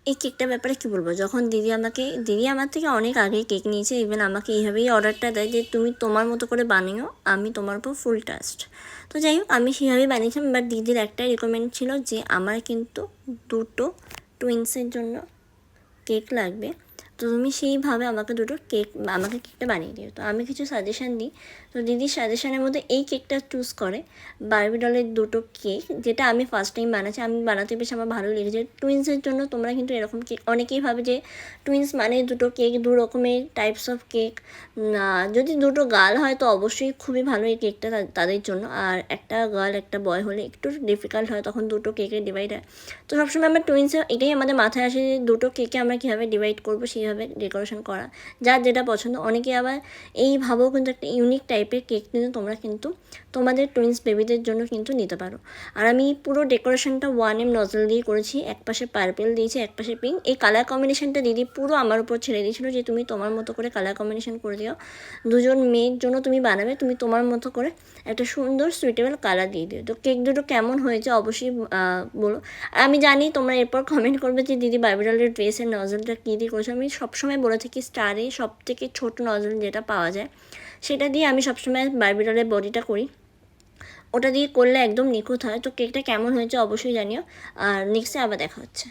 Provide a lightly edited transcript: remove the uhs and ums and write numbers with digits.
এই কেকটার ব্যাপারে কী বলবো, যখন দিদি আমার থেকে অনেক আগে কেক নিয়েছে, ইভেন আমাকে এইভাবেই অর্ডারটা দেয় যে তুমি তোমার মতো করে বানিও, আমি তোমার উপর ফুল ট্রাস্ট। তো যাই হোক, আমি সেভাবেই বানিয়েছিলাম। বাট দিদির একটাই রিকমেন্ড ছিল যে আমার কিন্তু 2টো টুইন্সের জন্য কেক লাগবে, তো তুমি সেইভাবে আমাকে কেকটা বানিয়ে দিও। তো আমি কিছু সাজেশান দিই। তো দিদির সাজেশানের মধ্যে এই কেকটা চুজ করে বারবি ডলের 2টো কেক, যেটা আমি ফার্স্ট টাইম বানাচ্ছি। আমি বানাতে বেশ আমার ভালোই লেগেছে। টুইন্সের জন্য তোমরা কিন্তু এরকম কেক, অনেকেই ভাবে যে টুইন্স মানে 2টো কেক, 2 রকমের টাইপস অফ কেক। না, যদি 2টো গার্ল হয় তো অবশ্যই খুবই ভালো এই কেকটা তাদের জন্য, আর একটা গার্ল একটা বয় হলে একটু ডিফিকাল্ট হয়, তখন 2টো কেকের ডিভাইড হয়। তো সবসময় আমরা টুইন্সে এটাই আমাদের মাথায় আসে যে 2টো কেকে আমরা কীভাবে ডিভাইড করবো, সেইভাবে ডেকোরেশন করা, যার যেটা পছন্দ। অনেকে আবার এইভাবেও কিন্তু একটা ইউনিক টাইপের কেক কিন্তু তোমরা কিন্তু তোমাদের টুইন্স বেবিদের জন্য কিন্তু নিতে পারো। আর আমি পুরো ডেকোরেশনটা 1M নজল দিয়ে করেছি, একপাশে পার্পেল দিয়েছি, একপাশে পিঙ্ক। এই কালার কম্বিনেশনটা দিদি পুরো আমার উপর ছেড়ে দিয়েছিলো যে তুমি তোমার মতো করে কালার কম্বিনেশন করে দিও, 2জন মেয়ের জন্য তুমি বানাবে, তুমি তোমার মতো করে একটা সুন্দর সুইটেবল কালার দিয়ে দিও। তো কেক দুটো কেমন হয়েছে অবশ্যই বলো। আর আমি জানি তোমরা এরপর কমেন্ট করবে যে দিদি বারবি ডলের ড্রেসের নজলটা কী দিয়ে করেছো। আমি সবসময় বলে থাকি স্টারে সবথেকে ছোট নজল যেটা পাওয়া যায় সেটা দিয়ে আমি সবসময় বারবি ডলের বডিটা করি, ওটা দিয়ে করলে একদম নিখুঁত হয়। তো কেকটা কেমন হয়েছে অবশ্যই জানিও, আর নেক্সটে আবার দেখা হচ্ছে।